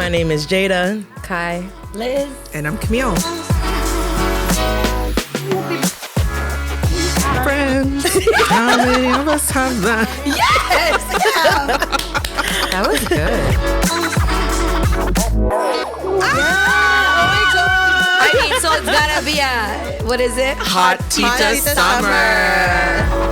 My name is Jada. Kai. Liz. And I'm Camille. Friends, how many of us have that? Yes! Yeah. That was good. I mean, so it's gotta be a, what is it? Hot Tita Summer.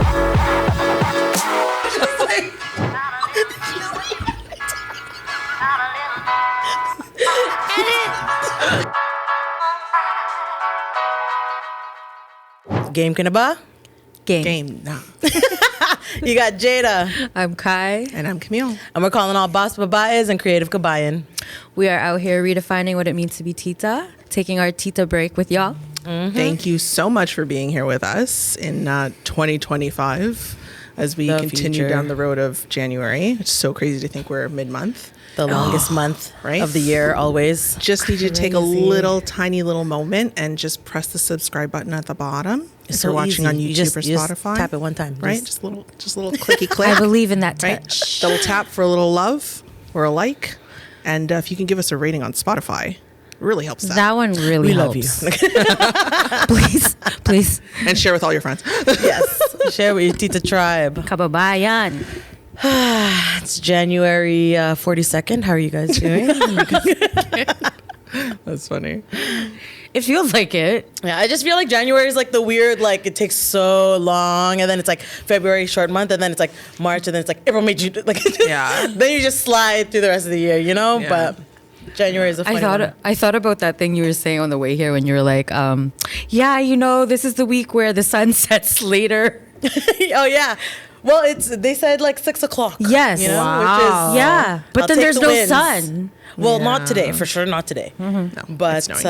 Game Kinaba. Game now. You got Jada. I'm Kai. And I'm Camille. And we're calling all boss babayas and creative kabayan. We are out here redefining what it means to be Tita, taking our Tita break with y'all. Mm-hmm. Thank you so much for being here with us in 2025 as we continue down the road of January. It's so crazy to think we're mid-month. The longest month of the year, always. Just need you to take a little tiny little moment and just press the subscribe button at the bottom. If you're watching on YouTube or Spotify, tap it one time, right? Just a little clicky click. I believe in that touch. Right? Double tap for a little love or a like, and if you can give us a rating on Spotify, it really helps. That one really helps. Love you. please, and share with all your friends. Yes, share with your Tita tribe. Kababayan. It's January 42nd. How are you guys doing? That's funny. It feels like it. Yeah, I just feel like January is like the weird, like it takes so long, and then it's like February short month, and then it's like March, and then it's like April, May, June, like yeah. Then you just slide through the rest of the year, you know. Yeah. But January is a funny one. I thought about that thing you were saying on the way here when you were like, yeah, you know, this is the week where the sun sets later. Oh yeah. Well, they said like 6 o'clock. Yes. You know, wow. Which is, yeah. But then there's no sun. Well, not today, for sure, not today. Mm-hmm. No, but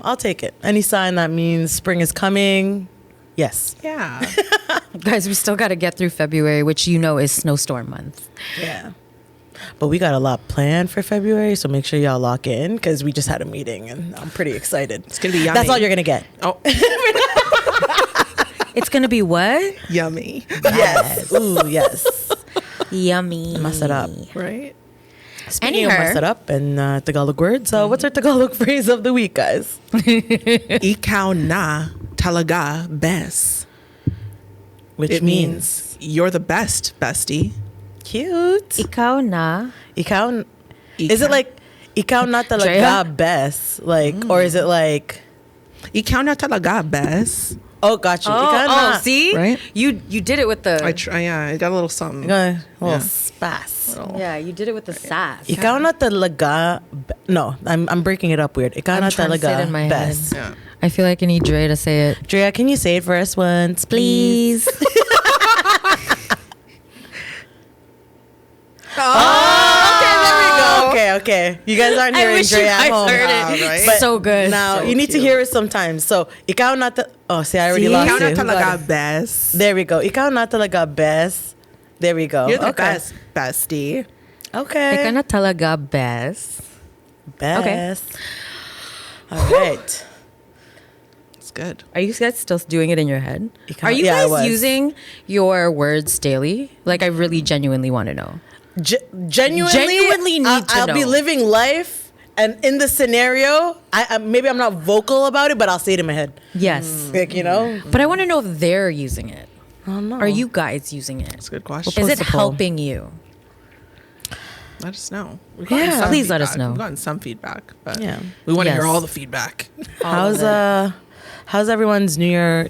I'll take it. Any sign that means spring is coming, yes. Yeah. Guys, we still got to get through February, which you know is snowstorm month. Yeah. But we got a lot planned for February, so make sure y'all lock in because we just had a meeting and I'm pretty excited. It's going to be yummy. That's all you're going to get. Oh. It's going to be what? Yummy. Yes. Ooh, yes. Yummy. Mess it up. Right. Speaking of mess it up and Tagalog words, what's our Tagalog phrase of the week, guys? Ikaw na talaga best. Which means you're the best, bestie. Cute. Ikaw na. Is it like ikaw na talaga best? Like, or is it like ikaw na talaga best? Oh, got you. Oh, see? Right? You did it with the... I got a little something. A little spass. Yeah, you did it with the sass. Ikaw na talaga... No, I'm breaking it up weird. Ikaw na talaga best. Yeah. I feel like I need Dre to say it. Drea, can you say it for us once, please? Okay. You guys aren't hearing Dre at home. Right? But so good. Now, so you need to hear it sometimes. So, ikaw na see, I already lost it. Ikaw na talaga best. There we go. Ikaw na talaga best. There we go. You're the best, bestie. Okay. Ikaw na talaga best. Best. Okay. All right. It's good. Are you guys still doing it in your head? Are you I guys was. using your words daily? Like, I really genuinely want to know. Genuinely need to I'll know. be living life, and in the scenario, maybe I'm not vocal about it, but I'll say it in my head. Yes. Like, you know? But I want to know if they're using it. I don't know. Are you guys using it? That's a good question. Is it helping you? Let us know. Please let us know. We've gotten some feedback, but we want to hear all the feedback. How's everyone's New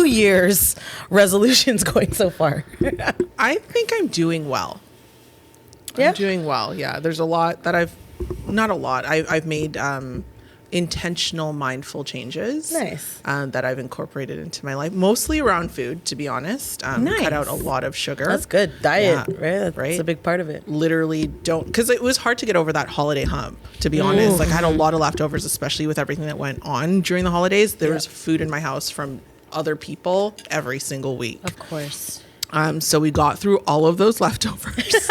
Year's resolutions going so far? I think I'm doing well. Yeah? I'm doing well. Yeah. There's a lot that I've made intentional, mindful changes. Nice. That I've incorporated into my life, mostly around food, to be honest. Nice. Cut out a lot of sugar. That's good. Diet, Yeah, right? That's a big part of it. Literally because it was hard to get over that holiday hump, to be honest. Like, I had a lot of leftovers, especially with everything that went on during the holidays. There was food in my house from other people every single week. Of course. So we got through all of those leftovers.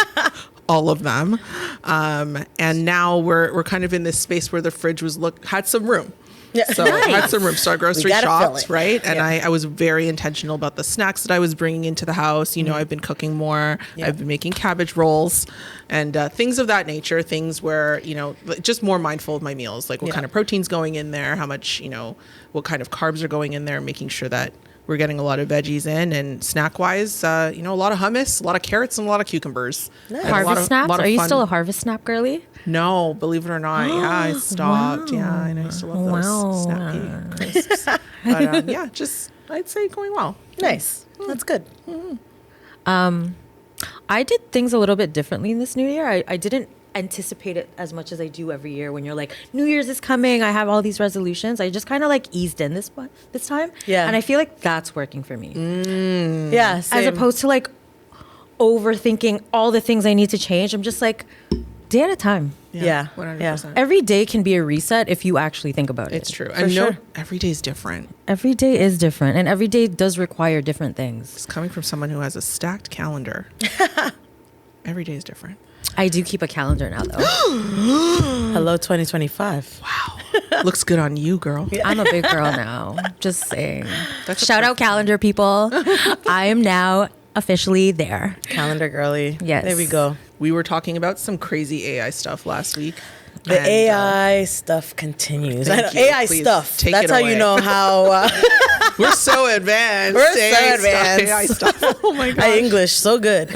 All of them. And now we're kind of in this space where the fridge had some room. Yeah. So I had some room. So I grocery gotta fill shopped, it. right? And Yeah. I was very intentional about the snacks that I was bringing into the house. You know, I've been cooking more. Yeah. I've been making cabbage rolls and things of that nature. Things where, you know, just more mindful of my meals, like what Yeah. kind of protein's going in there, how much, you know, what kind of carbs are going in there, making sure that we're getting a lot of veggies in. And snack wise, you know, a lot of hummus, a lot of carrots, and a lot of cucumbers. Nice. And a lot Harvest of- snaps? lot of Are you fun- still a harvest snap girly? No, believe it or not. Yeah, I stopped. Yeah, I know. I used to love those Wow. snappy crisps. But yeah, just I'd say going well. Nice. That's good. I did things a little bit differently in this new year. I didn't anticipate it as much as I do every year when you're like, New Year's is coming, I have all these resolutions. I just kind of like eased in this time. Yeah. And I feel like that's working for me. Yeah. As Same. opposed to like overthinking all the things I need to change. I'm just like, day at a time. Yeah. 100%. Every day can be a reset if you actually think about it. It's true. And sure. every day is different. Every day is different, and every day does require different things. It's coming from someone who has a stacked calendar. Every day is different. I do keep a calendar now, though. Hello 2025. Wow. Looks good on you, girl. I'm a big girl now. Just saying. That's a Shout out calendar people. I am now officially there. Calendar girly. Yes. There we go. We were talking about some crazy AI stuff last week. The And, AI stuff continues. thank I know, you. AI Please stuff. take That's it how away. you know how we're so advanced. We're so AI stuff, advanced. AI stuff. Oh my god. English so good.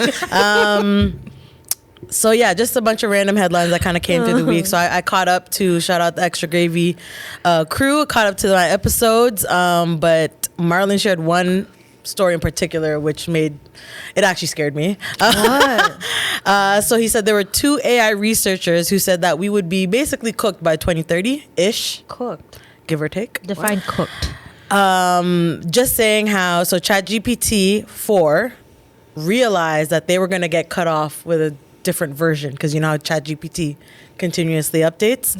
So yeah, just a bunch of random headlines that kind of came through the week. So I caught up to shout out the Extra Gravy crew. Caught up to my episodes, but Marlon shared one story in particular, which made it actually scared me. So he said there were two AI researchers who said that we would be basically cooked by 2030 ish, Cooked. give or take. Define cooked. Just saying how ChatGPT 4 realized that they were going to get cut off with a different version because you know how ChatGPT continuously updates.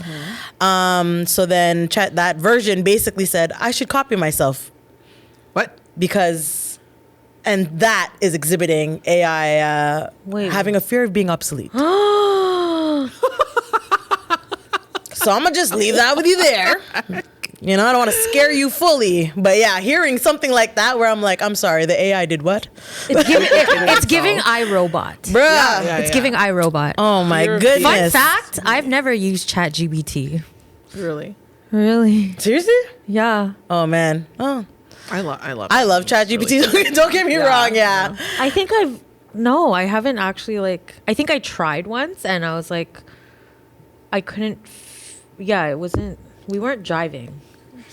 So then that version basically said I should copy myself What? because, and that is exhibiting AI Wait. having a fear of being obsolete. So I'm gonna just leave that with you there. You know, I don't want to scare you fully, but yeah, hearing something like that where I'm like, I'm sorry, the AI did what? It's giving iRobot. Bruh. Yeah, It's yeah. giving iRobot. Oh my You're- goodness. Fun fact, I've never used ChatGPT. Really? Really? Seriously? Yeah. Oh man. Oh, I love I love It's ChatGPT. really Don't get me wrong. Yeah. I think I haven't actually I think I tried once and I was like, I couldn't, it wasn't, we weren't jiving.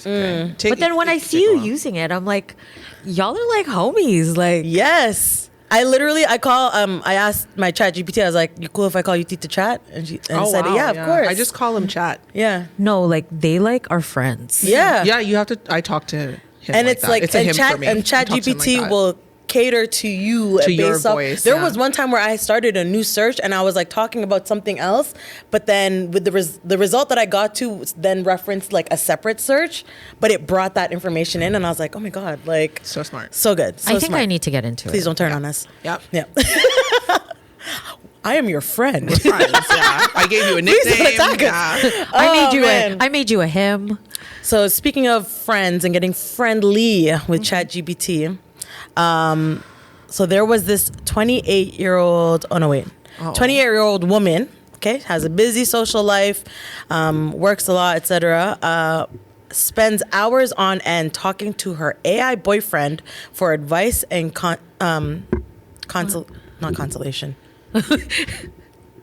Take- But then when I take see you long. using it, I'm like, y'all are like homies. Like, Yes. I asked my ChatGPT. I was like, "You cool if I call you Tita Chat?" And she said, wow, "Yeah, of course." I just call him chat. yeah. no, like they like are friends. Yeah. Yeah, you have to. I talk to him. And it's that. like, it's a him for me. I talk to him ChatGPT like that. will cater to you To your based off- voice, There yeah. was one time where I started a new search and I was like talking about something else, but then with the result that I got to then referenced like a separate search, but it brought that information in, and I was like, oh my god, like So smart. so good. So I think smart. I need to get into Please it. don't turn on us. Yep. Yeah. I am your friend. Friends, yeah. I gave you a Please don't nickname. attack us. Yeah. Oh, I made you a him. So speaking of friends and getting friendly with ChatGPT, so there was this 28-year-old, 28-year-old woman, okay, has a busy social life, works a lot, etc. Spends hours on end talking to her AI boyfriend for advice and not consolation.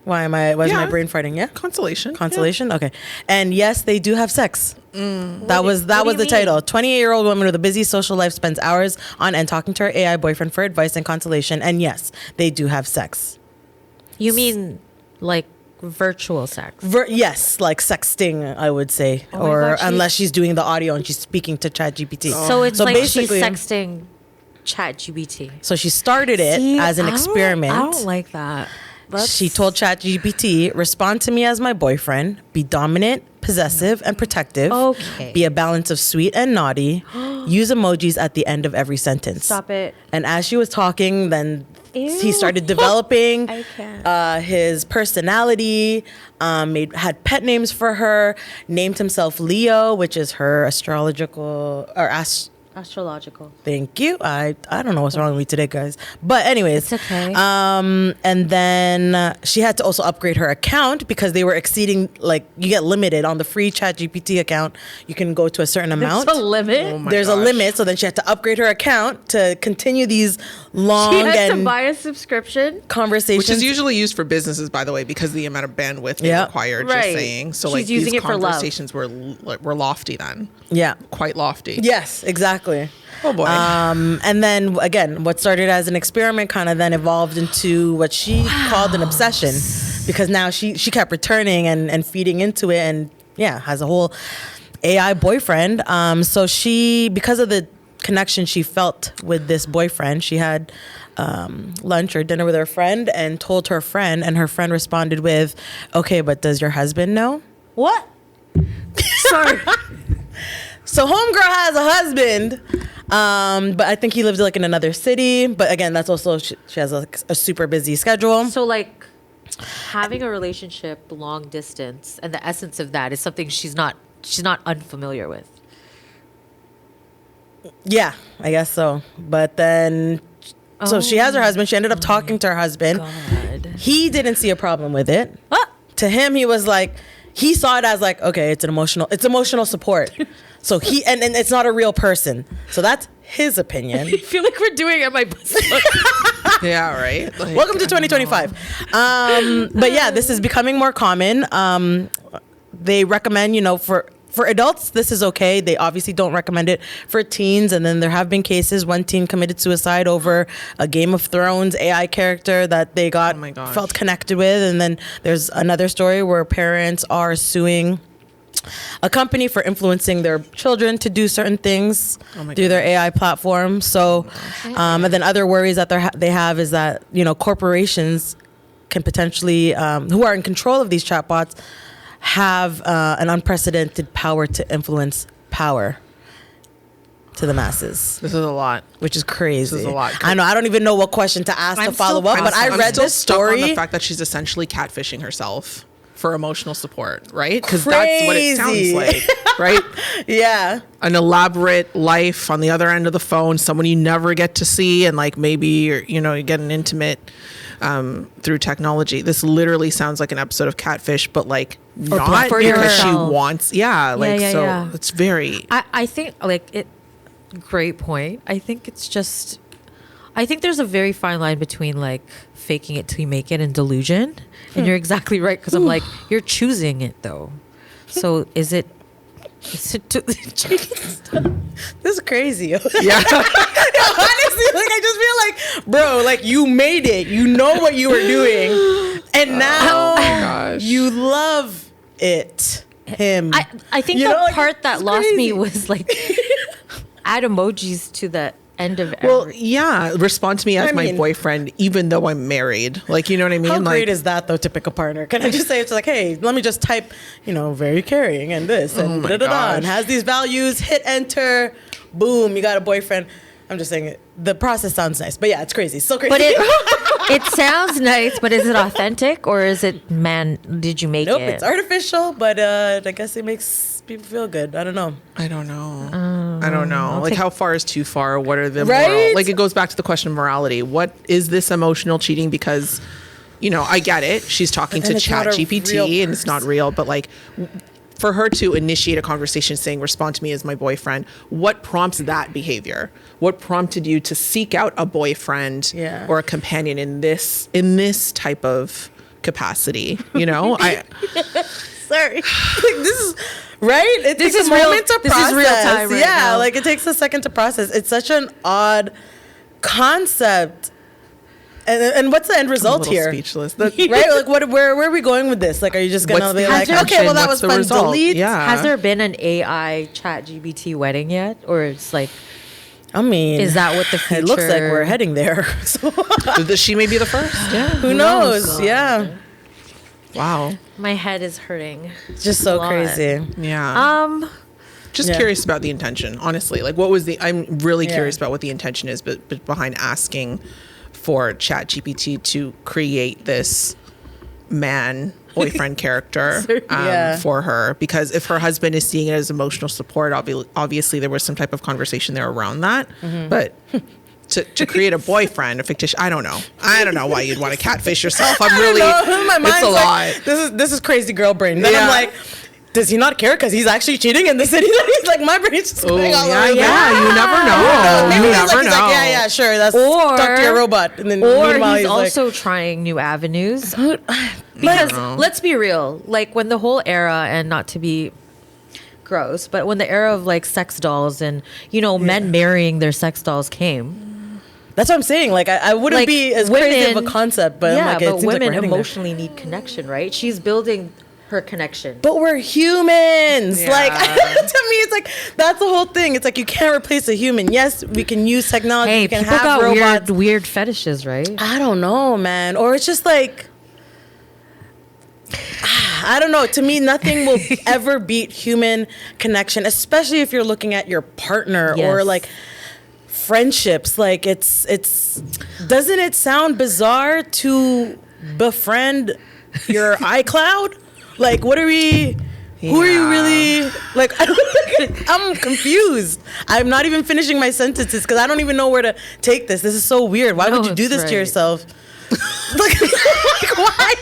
Why am I? Why is my Yeah. brain farting? Yeah. Consolation. Consolation. Okay. And yes, they do have sex. That was what do the you title. 28-year-old woman with a busy social life spends hours on end talking to her AI boyfriend for advice and consolation. And yes, they do have sex. You mean like virtual sex? Yes, like sexting, I would say, my or God, unless she's doing the audio and she's speaking to ChatGPT. So it's So like she's basically- sexting ChatGPT. So she started it as an experiment. I don't like that. She told ChatGPT, respond to me as my boyfriend, be dominant, possessive, and protective. Okay. Be a balance of sweet and naughty. Use emojis at the end of every sentence. Stop it. And as she was talking, then He started developing I can't. his personality, had pet names for her, named himself Leo, which is her astrological or Astrological. Thank you. I don't know what's wrong with me today, guys. But anyways, It's okay. and then she had to also upgrade her account because they were exceeding. Like, you get limited on the free ChatGPT account. You can go to a certain amount. There's a limit. Oh my There's a gosh. limit, so then she had to upgrade her account to continue these long She had to and buy a subscription. conversations. Which is usually used for businesses, by the way, because the amount of bandwidth they Yeah. required. Right. Just saying. So She's like using these it for love. conversations were lofty then, yeah. quite lofty. Yes, exactly. Oh boy. And then again, what started as an experiment kind of then evolved into what she called an obsession, because now she kept returning and feeding into it, and has a whole AI boyfriend. So she, because of the connection she felt with this boyfriend, she had lunch or dinner with her friend and told her friend, and her friend responded with, "Okay, but does your husband know?" What? Sorry. So homegirl has a husband, but I think he lives like in another city. But again, that's also she has a super busy schedule. So like having a relationship long distance, and the essence of that is something she's not unfamiliar with. Yeah, I guess so. But then, so she has her husband. She ended up talking to her husband. God. He didn't see a problem with it. What? To him, he was like, he saw it as like, okay, it's emotional support. So and it's not a real person. So that's his opinion. I feel like we're doing it at my bus. Yeah, right. Like, Welcome to 2025. But yeah, this is becoming more common. They recommend, for adults, this is okay. They obviously don't recommend it for teens. And then there have been cases, one teen committed suicide over a Game of Thrones AI character that they Oh my gosh. felt connected with. And then there's another story where parents are suing a company for influencing their children to do certain things through their AI platform. So, and then other worries that they have is that, corporations can potentially, who are in control of these chatbots, have an unprecedented power to influence power to the masses, This is a lot. which is crazy. This is a lot. I know. I don't even know what question to ask to follow up, but I I'm read still this stuck on story. the fact that she's essentially catfishing herself for emotional support, right? Because that's what it sounds Crazy. like, right? Yeah. An elaborate life on the other end of the phone, someone you never get to see, and like maybe you get an intimate through technology. This literally sounds like an episode of Catfish, but like not for because she yourself. wants. It's very. I think great point. I think there's a very fine line between like faking it till you make it and delusion. And you're exactly right, because I'm like, you're choosing it though. So is it This is crazy. Yeah. Honestly, like I just feel like, bro, like you made it. You know what you were doing, and now Oh my gosh. you love it. Him. I think You the know, like, part that it's lost me crazy. was like add emojis to the end of Well, every. yeah. Respond to me as I my mean- boyfriend, even though I'm married. Like, you know what I mean? How like, great is that though to pick a partner? Can I just say it's like, hey, let me just type, very caring and this and my and gosh. has these values. Hit enter, boom, you got a boyfriend. I'm just saying the process sounds nice, but yeah, it's crazy. So crazy. But it sounds nice, but is it authentic or is it did you make nope, it? it's artificial, but I guess it makes people feel good. I don't know. I don't know. I don't know. Like, how far is too far? What are the Right? moral? Like, it goes back to the question of morality. What is this emotional cheating? Because, I get it. She's talking to And it's not a ChatGPT real and it's not real. But like, for her to initiate a conversation saying, "Respond to me as my boyfriend," what prompts that behavior? What prompted you to seek out a boyfriend Yeah. or a companion in this type of capacity? I. Sorry. This is right. It This takes is a real- moment to this is process. real time right yeah, now. like it takes a second to process. It's such an odd concept. And what's the end I'm a result little here? speechless. Right? Like, where are we going with this? Like, are you just gonna What's be the like, intention? okay, well, that What's was the fun. result? Delete. Yeah. Has there been an AI ChatGPT wedding yet, or it's like, I mean, is that what the future? it looks like we're heading there. So, She may be the first. Yeah. who knows? Yeah, Wow. My head is hurting. it's just so A lot. crazy. Yeah. Just Yeah. curious about the intention, honestly. Like, what was I'm really Yeah. curious about what the intention is, but behind asking for ChatGPT to create this man boyfriend character for her, because if her husband is seeing it as emotional support, obviously there was some type of conversation there around that. But to create a boyfriend, a fictitious, I don't know why you'd want to catfish yourself. I'm really, my mind's it's a like, lot. This is crazy girl brain. Then I'm like, does he not care because he's actually cheating in the city? He's like, my brain's just going all over. You never know. Maybe You he's never like, know. yeah, sure. That's Or- talk to your robot. And then Or meanwhile, he's also like, trying new avenues. Because let's be real, like when the whole era, and not to be gross, but when the era of like sex dolls and men marrying their sex dolls came, that's what I'm saying. Like, I wouldn't like, be as crazy of a concept, but I'm like, it but seems like women we're heading there. emotionally need connection, right? She's building her connection. But we're humans. Yeah. Like, to me, it's like, that's the whole thing. It's like, you can't replace a human. Yes, we can use technology. Hey, we can people have got robots. weird fetishes, right? I don't know, man. Or it's just like, I don't know. To me, nothing will ever beat human connection, especially if you're looking at your partner or Yes. like friendships. Like, it's doesn't it sound bizarre to befriend your iCloud? Like, what are we? Who are you really? Like, I'm confused. I'm not even finishing my sentences because I don't even know where to take this. This is so weird. Why would you do it's this right. to yourself? like, why?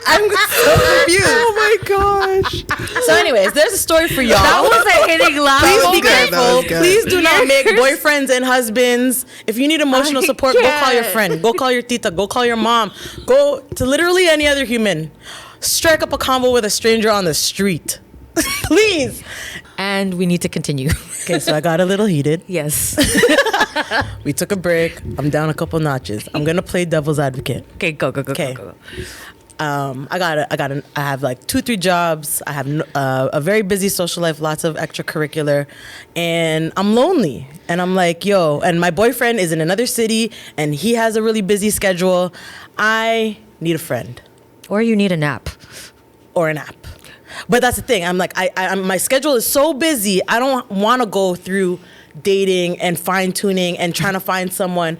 I'm so confused. Oh my gosh. So, anyways, there's a story for y'all. That was a hitting laugh. Please be good, that careful. was good. Please do not make Yes. boyfriends and husbands. If you need emotional I support, go call your can't. friend. Go call your tita. Go call your mom. Go to literally any other human. Strike up a combo with a stranger on the street. Please. And we need to continue. Okay, so I got a little heated. Yes. We took a break. I'm down a couple notches. I'm gonna play devil's advocate. Okay, go. Okay. I have like 2-3 jobs. I have a very busy social life, lots of extracurricular, and I'm lonely. And I'm like, yo, and my boyfriend is in another city, and he has a really busy schedule. I need a friend Or you need a nap. or an app. But that's the thing. I'm like, my schedule is so busy. I don't want to go through dating and fine tuning and trying to find someone.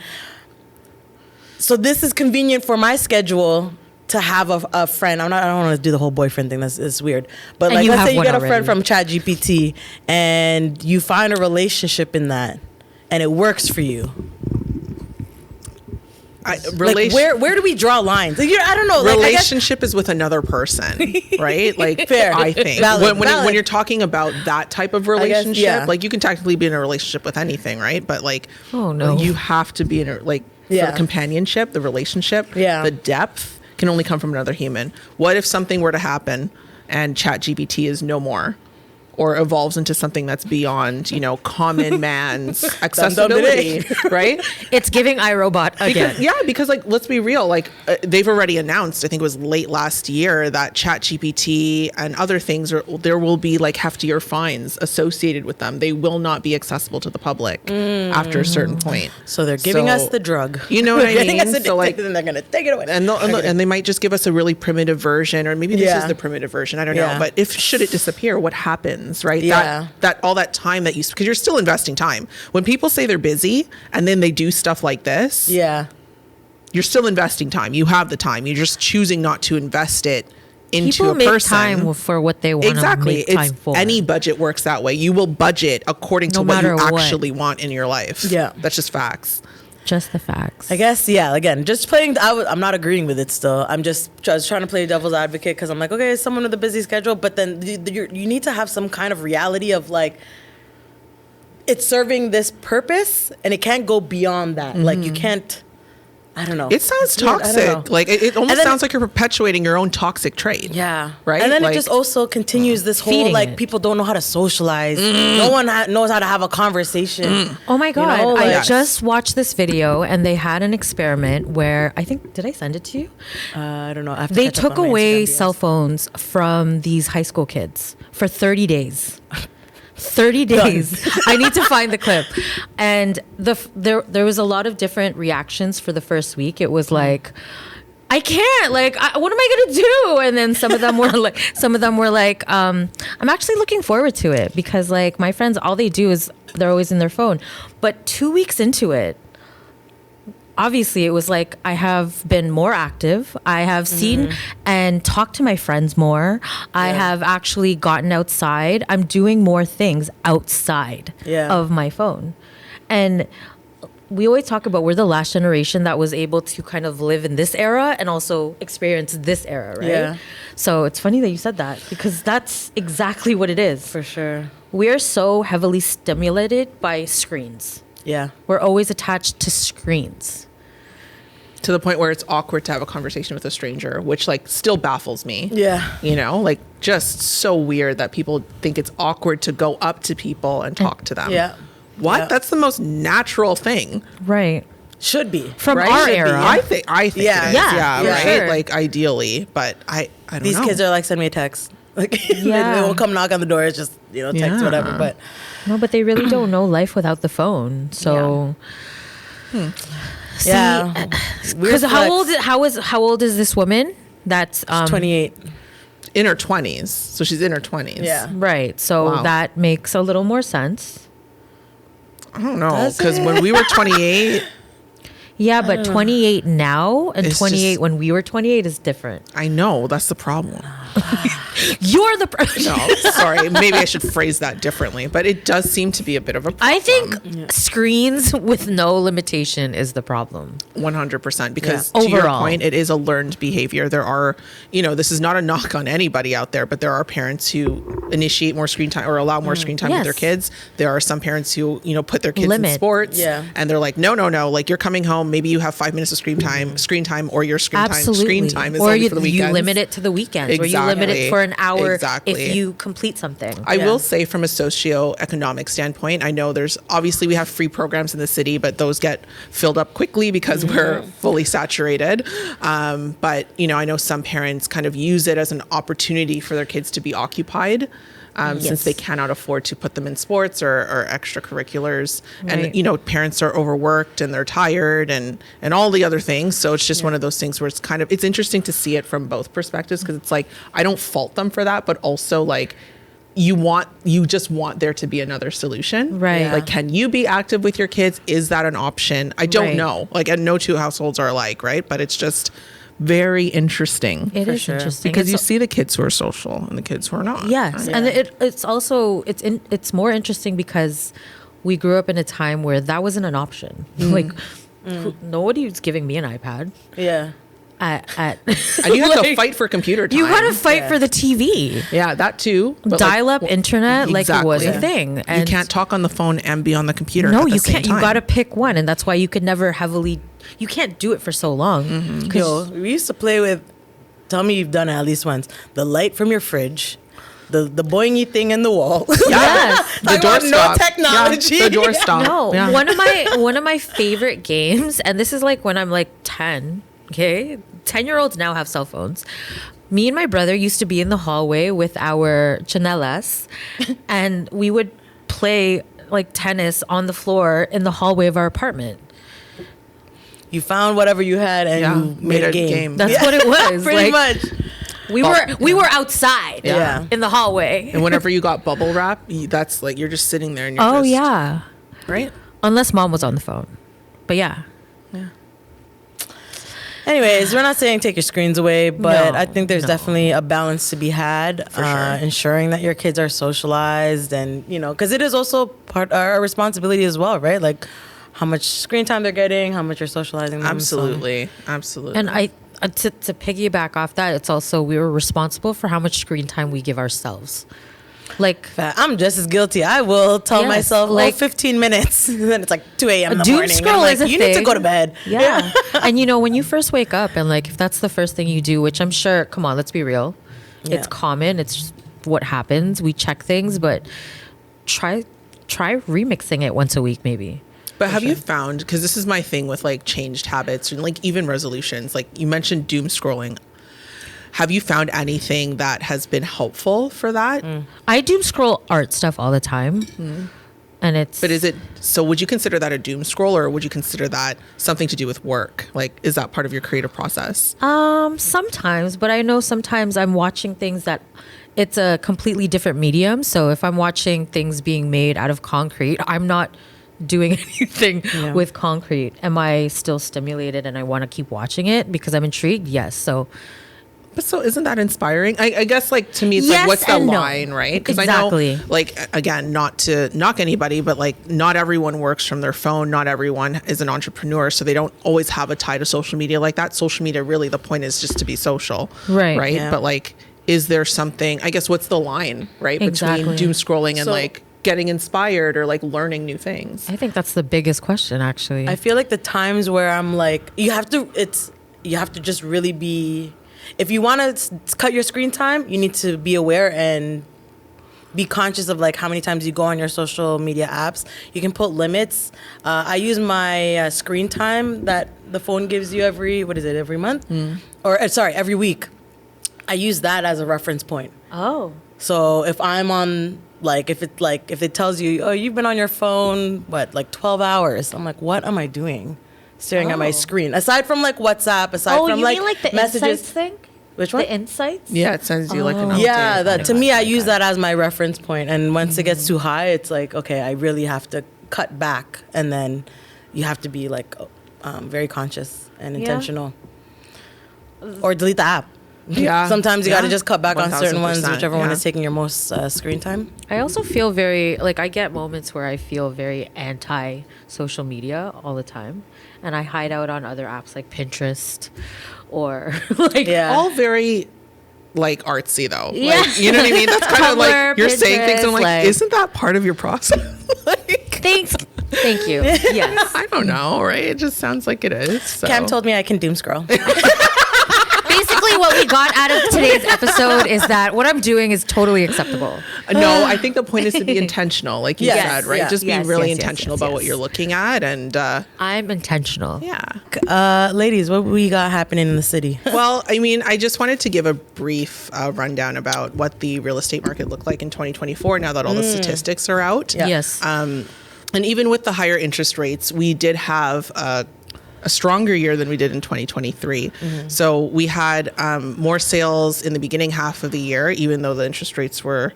So this is convenient for my schedule to have a friend. I don't want to do the whole boyfriend thing. It's weird. But And like, you let's have say you one get a already. friend from ChatGPT and you find a relationship in that, and it works for you. Like, where do we draw lines? Like, I don't know. Like, I guess, Relationship is with another person, right? Like, Fair. I think Valid. when you're talking about that type of relationship, yeah. like you can technically be in a relationship with anything, right? But like, Oh, no. you have to be in a for Yeah. the companionship, the relationship, Yeah. the depth can only come from another human. What if something were to happen and ChatGPT is no more? Or evolves into something that's beyond, common man's accessibility, right? It's giving iRobot again. Because like, let's be real. Like, they've already announced, I think it was late last year, that ChatGPT and other things there will be like heftier fines associated with them. They will not be accessible to the public after a certain point. so they're giving us the drug. You know what I Getting mean? us addicted, So like, and they're gonna take it away. and they might just give us a really primitive version, or maybe this Yeah. is the primitive version. I don't Yeah. know. But should it disappear, what happens, right? Yeah. That all that time that because you're still investing time. When people say they're busy and then they do stuff like this, Yeah. you're still investing time. You have the time. You're just choosing not to invest it into People a make person. time for what they want Exactly. to make time for. Any budget works that way. You will budget according to No what you matter what. actually want in your life. Yeah. That's just facts. Just the facts. I guess, yeah, again, just playing, I'm not agreeing with it still. I'm just trying to play devil's advocate because I'm like, okay, it's someone with a busy schedule, but then you need to have some kind of reality of like, it's serving this purpose and it can't go beyond that. Like, you can't, I don't know. It sounds It's weird. I don't know. toxic. Like, it almost And then- sounds like you're perpetuating your own toxic trait. Yeah. Right? And then Like- it just also continues this whole, Feeding like, it. people don't know how to socialize. No one knows how to have a conversation. Oh my God. know, I like- just watched this video and they had an experiment where did I send it to you? I don't know. I have to They catch up took on my away Instagram cell DMs. phones from these high school kids for 30 days. 30 days. I need to find the clip. And there was a lot of different reactions for the first week. It was like, I can't, like, what am I gonna do? And then some of them were like, I'm actually looking forward to it because like my friends, all they do is they're always in their phone. But 2 weeks into it, obviously it was like I have been more active. I have seen and talked to my friends more. I have actually gotten outside. I'm doing more things outside of my phone. And we always talk about we're the last generation that was able to kind of live in this era and also experience this era, right? Yeah. So it's funny that you said that because that's exactly what it is. For sure. We're so heavily stimulated by screens. Yeah. We're always attached to screens. To the point where it's awkward to have a conversation with a stranger, which like still baffles me. Yeah. You know, like just so weird that people think it's awkward to go up to people and talk to them. Yeah. What? Yeah. That's the most natural thing. Right. Should be. From right? our Should be. era. I think Yeah. it is. Yeah, Yeah, for right? sure. Like ideally, but I don't These know. kids are like, send me a text. Like, Yeah. they won't come knock on the door. It's just, text, Yeah. whatever. But No, but they really don't know life without the phone. So See, yeah. because how old is this woman? That's 28. In her 20s. So she's in her 20s. Yeah. right. So Wow. that makes a little more sense. I don't know. Does Because it? when we were 28, Yeah, but 28 now and It's 28 just- when we were 28 is different. I know that's the problem. You're the No, sorry. Maybe I should phrase that differently, but it does seem to be a bit of a problem. I think screens with no limitation is the problem. 100%, because Yeah. to your Overall. point, it is a learned behavior. There are, this is not a knock on anybody out there, but there are parents who initiate more screen time or allow more screen time with their Yes. kids. There are some parents who, put their kids in Limit. sports, Yeah. and they're like, no, like you're coming home, maybe you have 5 minutes of screen time, or your screen Absolutely. time is or only you, for the you weekends. limit it to the weekends, or you limit it Exactly. for an hour Exactly. if you complete something. I Yeah. will say from a socioeconomic standpoint, I know there's obviously we have free programs in the city, but those get filled up quickly because we're fully saturated. But, I know some parents kind of use it as an opportunity for their kids to be occupied. Since Yes. they cannot afford to put them in sports or extracurriculars. Right. And, parents are overworked and they're tired and all the other things. So it's just one of those things where it's interesting to see it from both perspectives because it's like, I don't fault them for that, but also like, you just want there to be another solution. Right. Yeah. Like, can you be active with your kids? Is that an option? I don't Right. know. Like, and no two households are alike, right? But it's just very interesting. It is sure. interesting Because you It's- see the kids who are social and the kids who are not. Yes, and it's also it's more interesting because we grew up in a time where that wasn't an option. Like nobody was giving me an iPad. Yeah. At And you have to fight for computer time. you got to fight Yeah. for the TV. Yeah, that too. But Dial-up internet like it was a Exactly. thing. you And can't talk on the phone and be on the computer. no, at the you same can't. time. You got to pick one, and that's why you could never heavily. You can't do it for so long. 'Cause We used to play with, tell me you've done it at least once, the light from your fridge, the boingy thing in the wall. Yes. The Talk door about no stop. technology. Yeah, the door stop. No, Yeah. one of my favorite games, and this is like when I'm like 10. Okay, 10-year-olds now have cell phones. Me and my brother used to be in the hallway with our chanelas, and we would play like tennis on the floor in the hallway of our apartment. You found whatever you had and Yeah, you made a game. That's what it was. Pretty Like, much. we were outside Yeah. in the hallway. And whenever you got bubble wrap, that's like you're just sitting there and you're Oh just, yeah, right? unless mom was on the phone. But yeah. Anyways, we're not saying take your screens away, but No, I think there's no. definitely a balance to be had. For sure. Ensuring that your kids are socialized and, because it is also part our responsibility as well, right? Like how much screen time they're getting, how much you're socializing them. so- Absolutely, absolutely. And to piggyback off that, it's also we were responsible for how much screen time we give ourselves. Like I'm just as guilty. I will tell Yes, myself, like- 15 minutes. And then it's like 2 a.m. in the doom morning. And scroll I'm like, is a you need to thing. go to bed. Yeah. And when you first wake up and like if that's the first thing you do, which I'm sure, come on, let's be real. Yeah. It's common. It's just what happens. We check things, but try remixing it once a week maybe. But have you found, because this is my thing with like changed habits and like even resolutions, like you mentioned doom scrolling. Have you found anything that has been helpful for that? I doom scroll art stuff all the time. And it's But would you consider that a doom scroll or would you consider that something to do with work? Like, is that part of your creative process? sometimes, but I know sometimes I'm watching things that it's a completely different medium. So if I'm watching things being made out of concrete, I'm not doing anything with concrete. Am I still stimulated and I want to keep watching it because I'm intrigued? Yes. So But so isn't that inspiring? I guess like to me, it's Yes like, what's the and no. line, right? Because Exactly. I know, like, again, not to knock anybody, but like not everyone works from their phone. Not everyone is an entrepreneur. So they don't always have a tie to social media like that. Social media, really, the point is just to be social. Right. Right. Yeah. But like, is there something, I guess, what's the line, right? Exactly. Between doom scrolling and So- like getting inspired or like learning new things? I think that's the biggest question, actually. I feel like the times where I'm like, you have to just really be, if you want to cut your screen time, you need to be aware and be conscious of like how many times you go on your social media apps. You can put limits. I use my screen time that the phone gives you every month? Or sorry, every week. I use that as a reference point. Oh. So if I'm on, like, if it tells you, oh, you've been on your phone, 12 hours. I'm like, what am I doing? Staring at my screen. Aside from like WhatsApp, aside Oh, from you like mean like the messages. insights thing? Which one? The insights? Yeah, it sends you like an update. Yeah, that to me, I use that as my reference point. And once it gets too high, it's like, okay, I really have to cut back. And then you have to be like very conscious and intentional. Or delete the app. Yeah. Sometimes you got to just cut back on certain ones, 1000%, whichever one yeah. is taking your most screen time. I also feel very, like, I get moments where I feel very anti social media all the time. And I hide out on other apps like Pinterest or like, Yeah. All very like artsy though. Yeah. Like, you know what I mean? That's kind of like Tumblr, you're saying things. And I'm Pinterest, like, isn't that part of your process? Like, thanks. Thank you. Yes. I don't know, right? It just sounds like it is. So. Cam told me I can doom scroll. Basically, what we got out of today's episode is that what I'm doing is totally acceptable. No, I think the point is to be intentional, like you Yes, said, right? yeah. Just be Yes, really yes, yes, intentional yes, about what yes. you're looking at, and I'm intentional. yeah. Ladies, what we got happening in the city? Well, I mean, I just wanted to give a brief rundown about what the real estate market looked like in 2024. Now that all the statistics are out, Yeah. Yes. and even with the higher interest rates, we did have a stronger year than we did in 2023. So we had more sales in the beginning half of the year, even though the interest rates were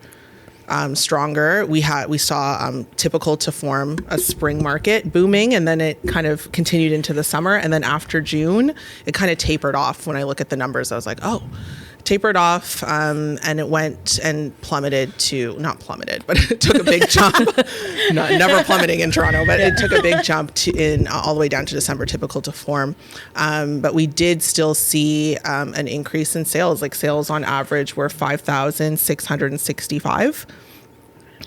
stronger. We saw typical to form a spring market booming, and then it kind of continued into the summer. And then after June, it kind of tapered off. When I look at the numbers, I was like, oh. Tapered off, and it went and plummeted to, not plummeted, but it took a big jump. Never plummeting in Toronto, but it took a big jump all the way down to December, typical to form. But we did still see an increase in sales. Like sales on average were 5,665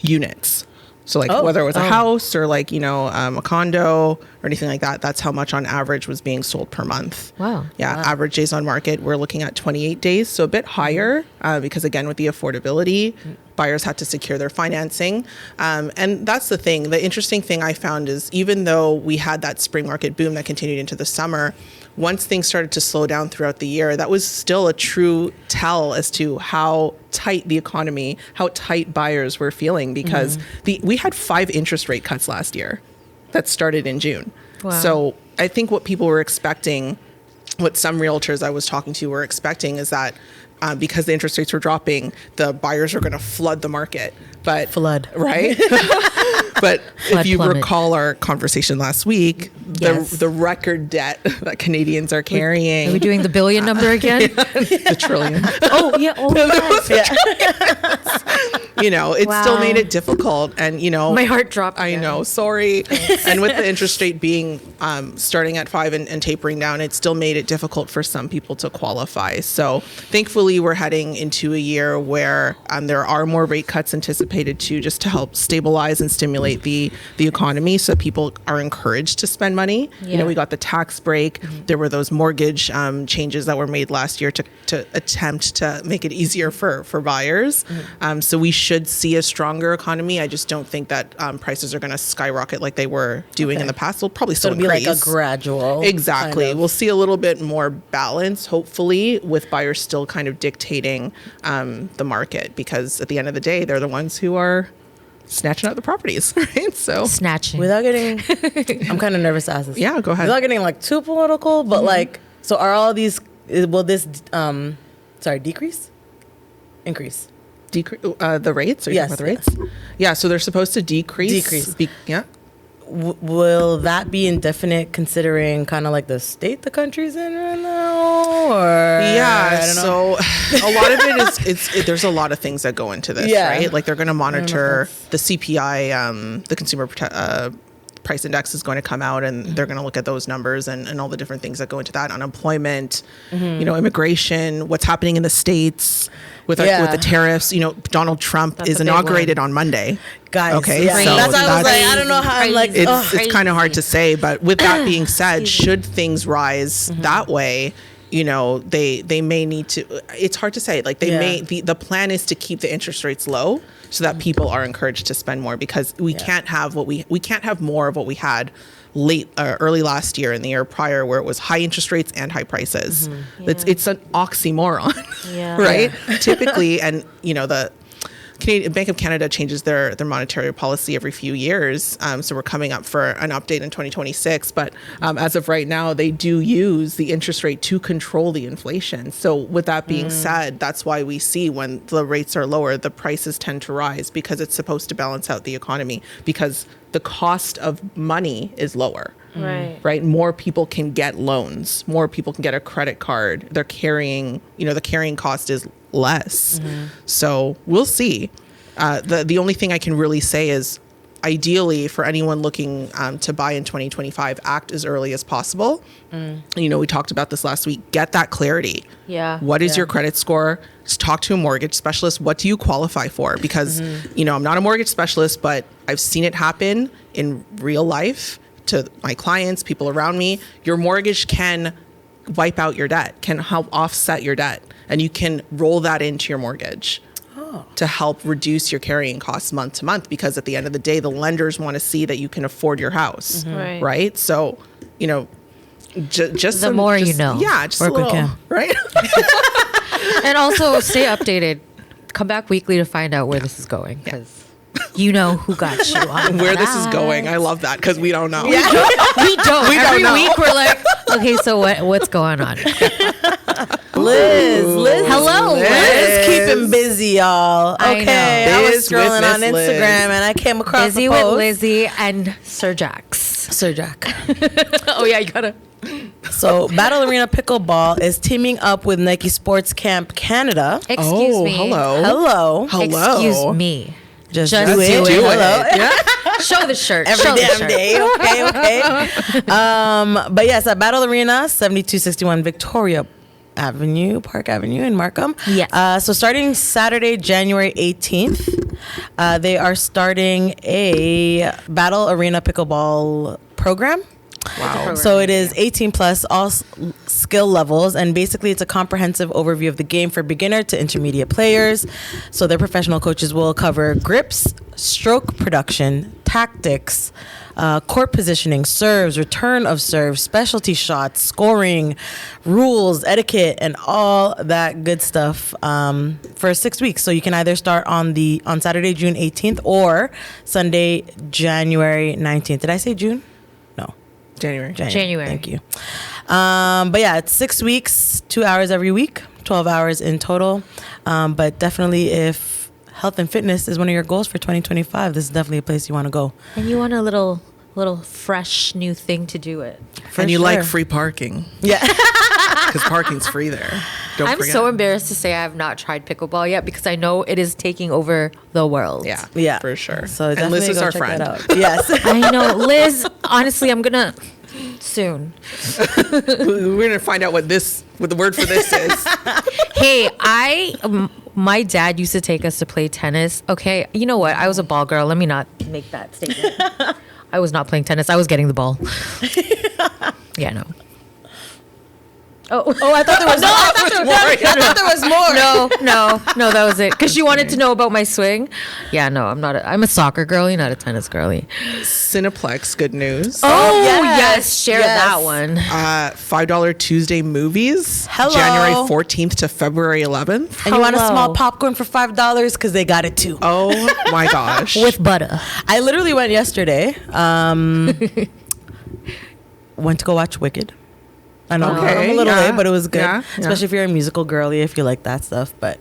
units. So like whether it was a house or like, a condo or anything like that, that's how much on average was being sold per month. Wow. Yeah. Average days on market, we're looking at 28 days. So a bit higher because again, with the affordability, buyers had to secure their financing. And that's the thing. The interesting thing I found is even though we had that spring market boom that continued into the summer, once things started to slow down throughout the year, that was still a true tell as to how tight the economy, how tight buyers were feeling because we had 5 interest rate cuts last year that started in June. Wow. So I think what people were expecting, what some realtors I was talking to were expecting is that because the interest rates were dropping, the buyers are going to flood the market. But Flood. right? But if you plummet. recall our conversation last week, Yes. the record debt that Canadians are carrying, Are we doing the billion number again? the trillion, Oh, yeah. Oh, yes. it still Wow. made it difficult. And, My heart dropped. I again. know, sorry. And with the interest rate being starting at 5 and tapering down, it still made it difficult for some people to qualify. So thankfully, we're heading into a year where there are more rate cuts anticipated too, just to help stabilize and stimulate the economy so people are encouraged to spend money. Yeah. We got the tax break. There were those mortgage changes that were made last year to attempt to make it easier for buyers. So we should see a stronger economy. I just don't think that prices are going to skyrocket like they were doing in the past. They'll probably So still it'll be increase. like a gradual. Exactly. kind of- We'll see a little bit more balance, hopefully, with buyers still kind of dictating the market because at the end of the day, they're the ones who are snatching out the properties, right? So, Snatching. Without getting, I'm kind of nervous to ask this. yeah, go ahead. Without getting like too political, but like, so are all these? Will this, decrease, increase? The rates? Are you Yes, talking about the rates? Yeah, so they're supposed to decrease. Decrease. Yeah. will that be indefinite considering kind of like the state the country's in right now? Or Yeah, I don't know. so a lot of it is there's a lot of things that go into this, Yeah. right? Like they're going to monitor the CPI, the Consumer Price Index is going to come out, and they're going to look at those numbers and all the different things that go into that. Unemployment, immigration, what's happening in the States with the tariffs. Donald Trump That's is a big inaugurated on Monday. Guys, Okay, yeah. so That's why I was like, I don't know how I'm like, Crazy. it's kind of hard to say, but with that being said, should things rise that way, they may need to. It's hard to say. Like the plan is to keep the interest rates low so that people are encouraged to spend more, because we can't have we can't have more of what we had early last year and the year prior, where it was high interest rates and high prices. It's an oxymoron, right? Typically, and the Bank of Canada changes their monetary policy every few years. So we're coming up for an update in 2026. But as of right now, they do use the interest rate to control the inflation. So with that being said, that's why we see when the rates are lower, the prices tend to rise, because it's supposed to balance out the economy, because the cost of money is lower. Right. More people can get loans. More people can get a credit card. They're carrying, the carrying cost is less. So we'll see. The only thing I can really say is, ideally, for anyone looking to buy in 2025, act as early as possible. We talked about this last week. Get that clarity. Yeah. What is your credit score? Just talk to a mortgage specialist. What do you qualify for? Because, I'm not a mortgage specialist, but I've seen it happen in real life to my clients, people around me. Your mortgage can wipe out your debt, can help offset your debt, and you can roll that into your mortgage to help reduce your carrying costs month to month, because at the end of the day, the lenders want to see that you can afford your house, right? So, just the more you know. Yeah, just Work a little, with Kim. right? And also stay updated. Come back weekly to find out where this is going, because you know who got you on Where this is that. going. I love that, because we don't know. We don't. Every know. week we're like, okay, so what's going on? Liz. Hello, Liz. Keeping busy, y'all. I Okay. know. I was Biz with scrolling on Miss Instagram Liz. and I came across Busy a with post. Lizzie and Sir Jax. Sir Jack. Oh yeah, you gotta. So Battle Arena Pickleball is teaming up with Nike Sports Camp Canada. Excuse me. Hello. Hello. Excuse me. Just Just do it. do it. Hello. Yeah. Show the shirt. Every Show the damn shirt. day. Okay. But yes, at Battle Arena, 7261 Victoria Avenue, Park Avenue in Markham. Yes. So starting Saturday, January 18th, they are starting a Battle Arena Pickleball program. Wow. So it is 18 plus, all skill levels, and basically it's a comprehensive overview of the game for beginner to intermediate players. So their professional coaches will cover grips, stroke production, tactics, court positioning, serves, return of serves, specialty shots, scoring, rules, etiquette, and all that good stuff for 6 weeks. So you can either start on Saturday, June 18th, or Sunday, January 19th. Did I say June? No. January. January. Thank you. But yeah, it's 6 weeks, 2 hours every week, 12 hours in total. But definitely, if health and fitness is one of your goals for 2025, this is definitely a place you want to go. And you want a little fresh new thing to do it. And you sure. like free parking, Yeah. because parking's free there. Don't I'm forget. so embarrassed to say I have not tried pickleball yet, because I know it is taking over the world. Yeah. Yeah. For sure. So and definitely Liz is go our check friend. that out. Yes. I know, Liz. Honestly, I'm gonna soon. We're gonna find out what the word for this is. Hey, my dad used to take us to play tennis. Okay, you know what? I was a ball girl. Let me not make that statement. I was not playing tennis. I was getting the ball. Yeah, no. Oh, I thought there was more. I thought there was more. No, that was it. Because she wanted to know about my swing. Yeah, no, I'm not. I'm a soccer girly, not a tennis girly. Cineplex, good news. Oh yes, share yes. that one. $5 Tuesday movies. Hello. January 14th to February 11th. And you want a Hello. small popcorn for $5 because they got it too. Oh my gosh. With butter. I literally went yesterday. Went to go watch Wicked. I know Okay, I'm a little yeah, late, but it was good. yeah. Especially if you're a musical girly, if you like that stuff. But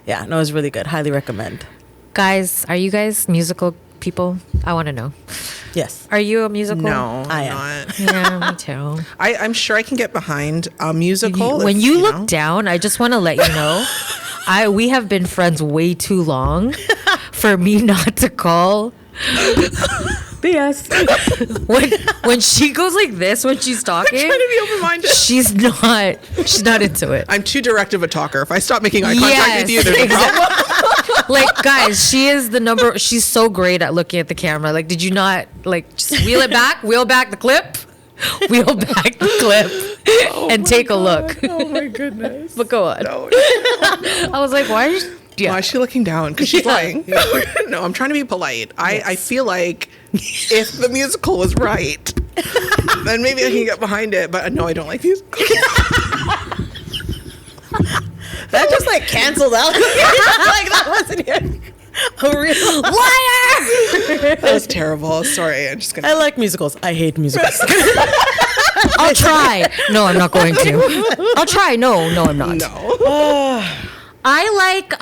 yeah, no, it was really good. Highly recommend. Guys, are you guys musical people, I want to know. Yes. Are you a musical? No, I I'm am. not. Yeah, me too. I'm sure I can get behind a musical. When if, you look know. down, I just want to let you know, we have been friends way too long for me not to call. Yes. when she goes like this when she's talking, I'm trying to be open-minded. she's not into it. I'm too direct of a talker. If I stop making eye contact with you, there's a problem. Like, guys, she's so great at looking at the camera. Like, did you not just wheel back the clip, wheel back the clip, and take a look. Oh my goodness. But go on. No. I was like, why? Why is she looking down? Because she's lying. No, I'm trying to be polite. I feel like if the musical was right, then maybe I can get behind it. But no, I don't like musicals. That just like canceled out. Like that wasn't even a real liar. That was terrible. Sorry, I'm just gonna. I like musicals. I hate musicals. I'll try. No, I'm not going to. I'll try. No, I'm not. No. I like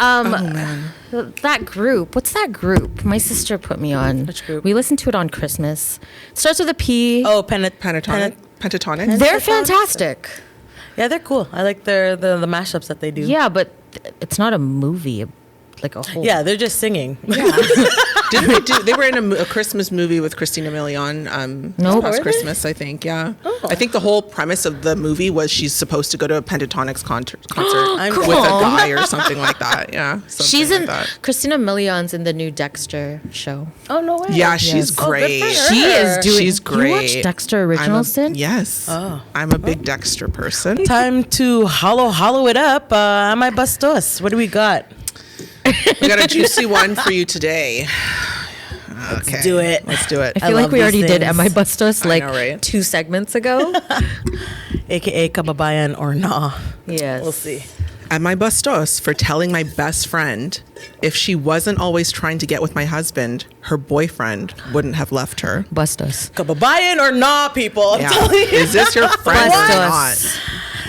that group. What's that group? My sister put me on. Which group? We listened to it on Christmas. It starts with a P. Oh, Pentatonic. They're fantastic. Yeah, they're cool. I like the mashups that they do. Yeah, but it's not a movie, like a whole. Yeah, they're just singing. Didn't they do? They were in a Christmas movie with Christina Milian. No, past were they? Christmas, I think. Yeah. Oh. I think the whole premise of the movie was she's supposed to go to a Pentatonics concert I'm with a guy or something like that. Yeah. something She's like in. that. Christina Milian's in the new Dexter show. Oh no way. Yeah, she's Yes. great. Oh, good for her. She is doing. She's great. You watched Dexter Originals, Sin? Yes. Oh. I'm a big Dexter person. Time to hollow it up. Am I bustos? What do we got? We got a juicy one for you today. Okay. do it. Let's do it. I feel like love we these already did things. Am I Bustos like know, right? 2 segments ago. AKA kababayan or nah. Yes. We'll see. Am I bustos for telling my best friend if she wasn't always trying to get with my husband, her boyfriend wouldn't have left her? Bustos. Kababayan or nah, people. I'm Yeah. telling you. Is this your friend or Bustos. not?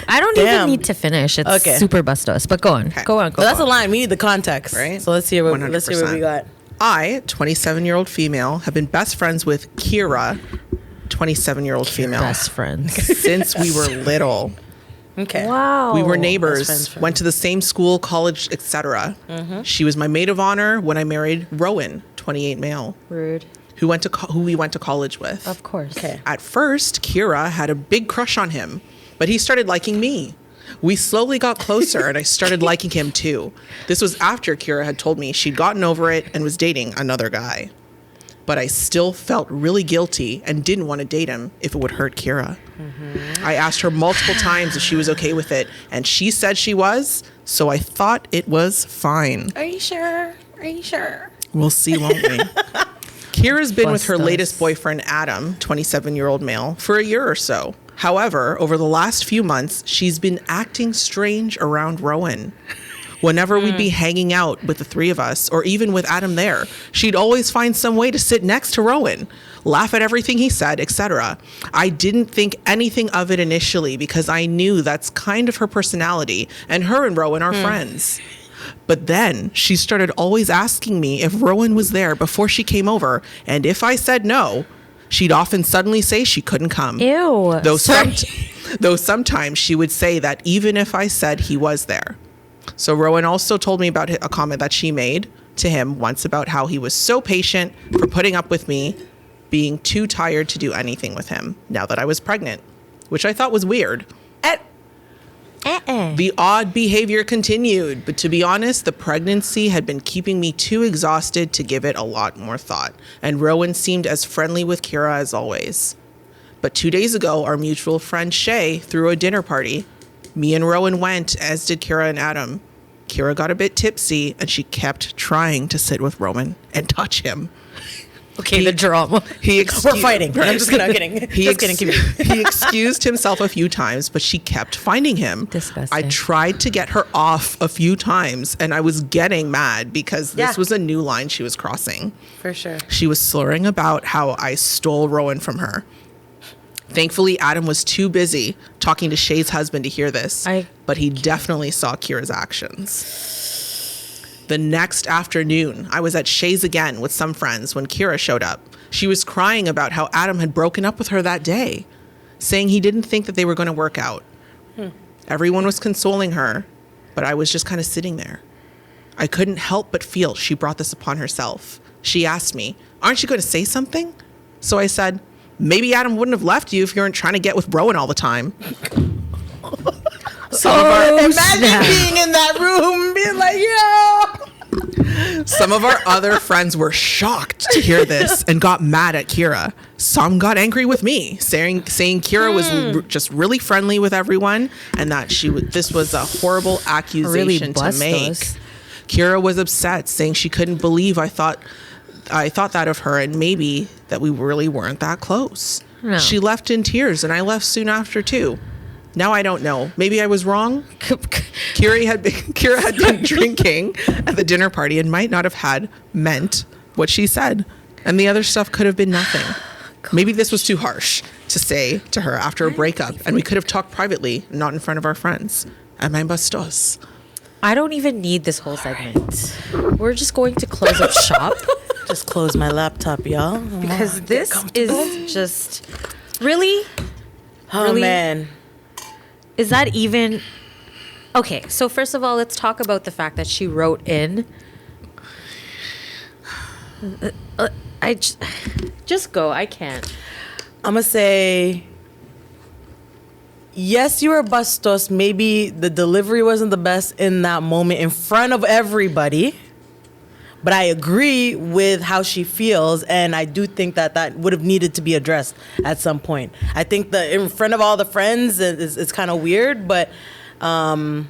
I don't Damn. even need to finish. It's Okay. super Bustos. But go on. Okay. Go on. So that's a line. We need the context. Right. So let's hear what 100%. we got. I, 27-year-old female, have been best friends with Kira, 27-year-old female, Best friends. since we were little. Okay. Wow. We were Best neighbors, friends. went to the same school, college, etc. She was my maid of honor when I married Rowan, 28 male, Rude. who we went to college with. Of course. Okay. At first, Kira had a big crush on him, but he started liking me. We slowly got closer, and I started liking him too. This was after Kira had told me she'd gotten over it and was dating another guy. But I still felt really guilty and didn't want to date him if it would hurt Kira. I asked her multiple times if she was okay with it, and she said she was, so I thought it was fine. Are you sure? Are you sure? We'll see, won't we? Kira's been with her Bustos. latest boyfriend, Adam, 27-year-old male, for a year or so. However, over the last few months, she's been acting strange around Rowan. Whenever we'd be hanging out with the three of us, or even with Adam there, she'd always find some way to sit next to Rowan, laugh at everything he said, etc. I didn't think anything of it initially because I knew that's kind of her personality, and her and Rowan are friends. But then she started always asking me if Rowan was there before she came over, and if I said no, she'd often suddenly say she couldn't come. Ew. Though, Sorry. though sometimes she would say that even if I said he was there. So Rowan also told me about a comment that she made to him once about how he was so patient for putting up with me being too tired to do anything with him now that I was pregnant, which I thought was weird. The odd behavior continued, but to be honest, the pregnancy had been keeping me too exhausted to give it a lot more thought, and Rowan seemed as friendly with Kira as always. But 2 days ago, our mutual friend Shay threw a dinner party. Me and Rowan went, as did Kira and Adam. Kira got a bit tipsy, and she kept trying to sit with Rowan and touch him. Okay, the drama. We're fighting. I'm just kidding. He Just kidding. Keep it. he excused himself a few times, but she kept finding him. Disgusting. I tried to get her off a few times, and I was getting mad because this Yeah. was a new line she was crossing. For sure. She was slurring about how I stole Rowan from her. Thankfully, Adam was too busy talking to Shay's husband to hear this, but he definitely saw Kira's actions. The next afternoon, I was at Shay's again with some friends when Kira showed up. She was crying about how Adam had broken up with her that day, saying he didn't think that they were going to work out. Everyone was consoling her, but I was just kind of sitting there. I couldn't help but feel she brought this upon herself. She asked me, aren't you going to say something? So I said, maybe Adam wouldn't have left you if you weren't trying to get with Rowan all the time. Imagine being in that room and being like, yo. Some of our other friends were shocked to hear this and got mad at Kira. Some got angry with me, saying Kira was just really friendly with everyone and that this was a horrible accusation to make. Kira was upset, saying she couldn't believe I thought that of her and maybe that we really weren't that close. No. She left in tears and I left soon after too. Now I don't know. Maybe I was wrong. Kira had been drinking at the dinner party and might not have meant what she said. And the other stuff could have been nothing. Maybe this was too harsh to say to her after a breakup and we could have talked privately, not in front of our friends. Am I bastos? I don't even need this whole segment. We're just going to close up shop. Just close my laptop, y'all. Because this is just... Really? Oh, Really? man. Is that even... Okay, so first of all, let's talk about the fact that she wrote in... Just go. I can't. I'm going to say... Yes, you were bastos. Maybe the delivery wasn't the best in that moment in front of everybody. But I agree with how she feels, and I do think that would have needed to be addressed at some point. I think in front of all the friends it's kind of weird, but I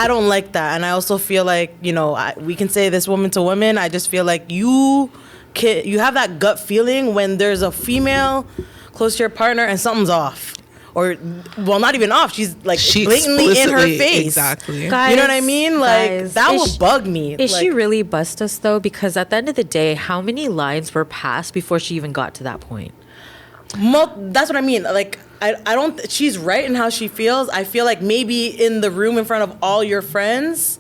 don't like that. And I also feel like, we can say this woman to women. I just feel like you have that gut feeling when there's a female close to your partner and something's off. Or, well, not even off. She's like blatantly in her face. Exactly. Guys, you know what I mean? Like, that would bug me. Is she really bust us, though? Because at the end of the day, how many lines were passed before she even got to that point? That's what I mean. Like, I don't... She's right in how she feels. I feel like maybe in the room in front of all your friends,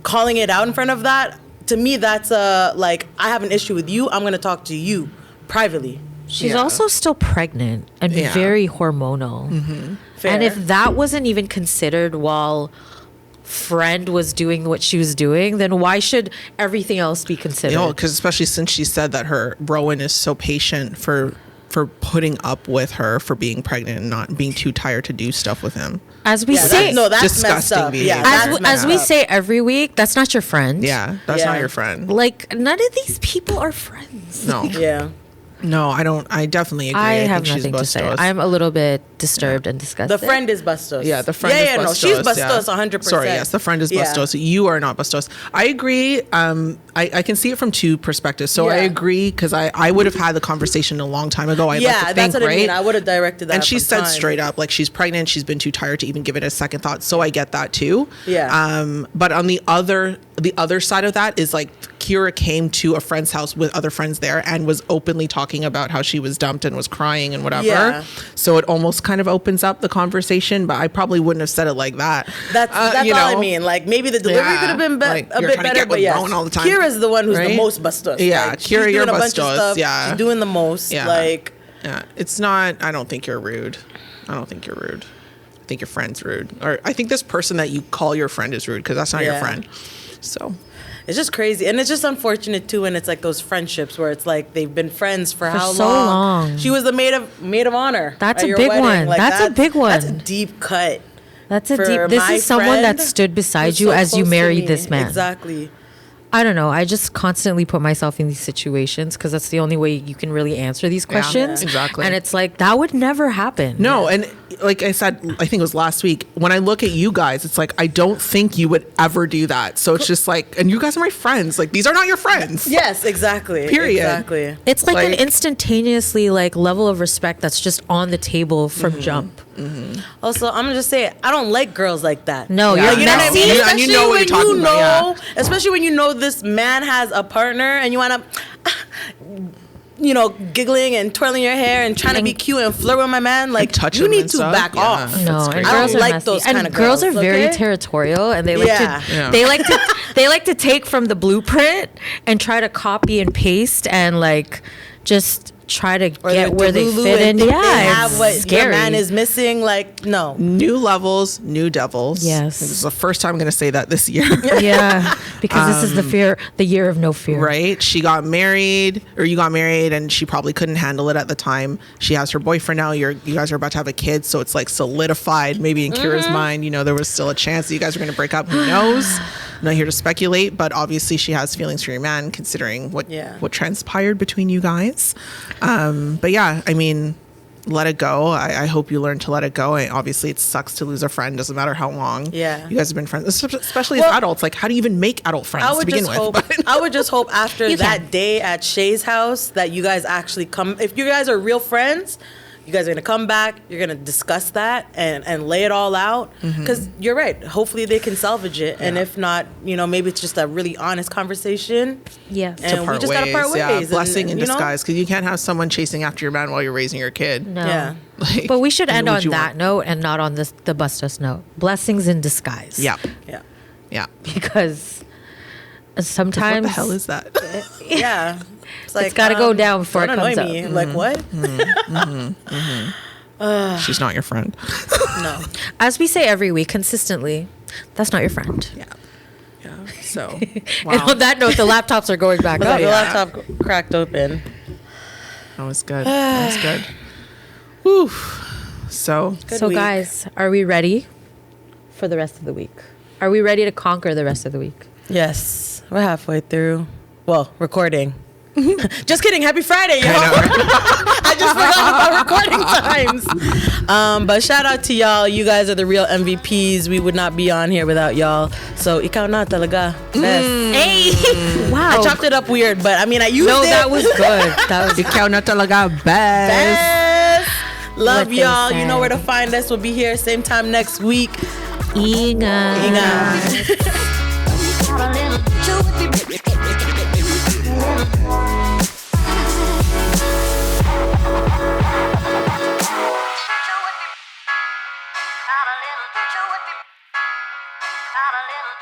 calling it out in front of that, to me, that's like, I have an issue with you. I'm going to talk to you privately. She's also still pregnant and very hormonal. Mm-hmm. And if that wasn't even considered while friend was doing what she was doing, then why should everything else be considered? Because especially since she said that Rowan is so patient for putting up with her for being pregnant and not being too tired to do stuff with him. As we say, that's disgusting messed up. behavior. Yeah, as we say every week, that's not your friend. Yeah, that's not your friend. Like, none of these people are friends. No. Yeah. No, I don't. I definitely agree. I think have she's nothing to say. bastos. I'm a little bit disturbed and disgusted. The friend is bastos. Yeah, the friend is bastos. No, she's bastos 100%. Sorry, yes, the friend is bastos. You are not bastos. I agree. I can see it from two perspectives. So I agree because I would have had the conversation a long time ago. That's what I mean. I would have directed that. And she said time. straight up, like, she's pregnant. She's been too tired to even give it a second thought. So I get that too. Yeah. But on the other side of that is like Kira came to a friend's house with other friends there and was openly talking about how she was dumped and was crying and whatever. Yeah. So it almost kind of opens up the conversation, but I probably wouldn't have said it like that. That's all I mean. Like, maybe the delivery could have been a bit better, but yeah. All the time. Kira's the one who's the most bastos. Yeah, like, Kira, you're bastos. She's doing the most. Yeah. Like, yeah, it's not. I don't think you're rude. I think your friend's rude. Or I think this person that you call your friend is rude because that's not your friend. So it's just crazy. And it's just unfortunate too when it's like those friendships where it's like they've been friends for how so long? She was the maid of honor. That's at a your big wedding. one. Like, That's a big one. That's a deep cut. This is someone that stood beside you as you married this man. Exactly. I don't know. I just constantly put myself in these situations because that's the only way you can really answer these questions. Yeah, exactly. And it's like, that would never happen. No, and like I said, I think it was last week, when I look at you guys, it's like, I don't think you would ever do that. So it's just like, and you guys are my friends. Like, these are not your friends. Yes, exactly. Period. Exactly. It's like an instantaneously like level of respect that's just on the table from jump. Mm-hmm. Also, I'm gonna just say, I don't like girls like that. No, you're you know what I mean? And you know what you're talking about. Especially when you know this man has a partner and you wanna giggling and twirling your hair and trying to be cute and flirt with my man, like, touch you him need and to stuff. back Yeah, off. that's No, crazy. and I girls don't are like messy. those And kind of girls girls, are very okay? territorial, and they like Yeah. to Yeah. they like to take from the blueprint and try to copy and paste and like just try to Or get they're where they Delulu fit and in. think Yeah, they have it's what scary. your man is missing. Like, no. New levels, new devils. Yes. This is the first time I'm going to say that this year. Yeah, because this is the year of no fear. Right? She got married, or you got married, and she probably couldn't handle it at the time. She has her boyfriend now. You guys are about to have a kid, so it's like solidified. Maybe in Kira's mind, there was still a chance that you guys were going to break up. Who knows? I'm not here to speculate, but obviously she has feelings for your man, considering what transpired between you guys. But yeah, I mean, let it go. I hope you learn to let it go. And obviously, it sucks to lose a friend. Doesn't matter how long. Yeah. You guys have been friends, especially as adults. Like, how do you even make adult friends I would to begin just with? hope. But- I would just hope after You that can. day at Shay's house that you guys actually come. If you guys are real friends, you guys are gonna come back. You're gonna discuss that and lay it all out. Because you're right. Hopefully they can salvage it, and if not, maybe it's just a really honest conversation. Yeah. And we just gotta part ways. Yeah, and- blessing in you know? disguise, because you can't have someone chasing after your man while you're raising your kid. No. Yeah. Like, But we should I mean, end would on you that want- note and not on the bust us note. Blessings in disguise. Yeah, Yeah. yeah. Because What sometimes the hell is that? Yeah. It's like, gotta go down before don't it comes annoy me. up. Like what? She's not your friend. No. as we say every week consistently, that's not your friend. Yeah, yeah. So, And on that note, the laptops are going back up. The laptop cracked open. that was good. That was good. Whew. So, Good So week. guys, are we ready for the rest of the week? Are we ready to conquer the rest of the week? Yes, we're halfway through. Well, recording. Just kidding. Happy Friday, y'all. I just forgot about recording times. But shout out to y'all. You guys are the real MVPs. We would not be on here without y'all. So, ikaw na talaga. Best. Hey! Wow. I chopped it up weird, but I mean, I used No, it. that was good. That was ikaw na talaga best. Best. Love What they y'all. You know said. where to find us. We'll be here same time next week. Ingat. Not a little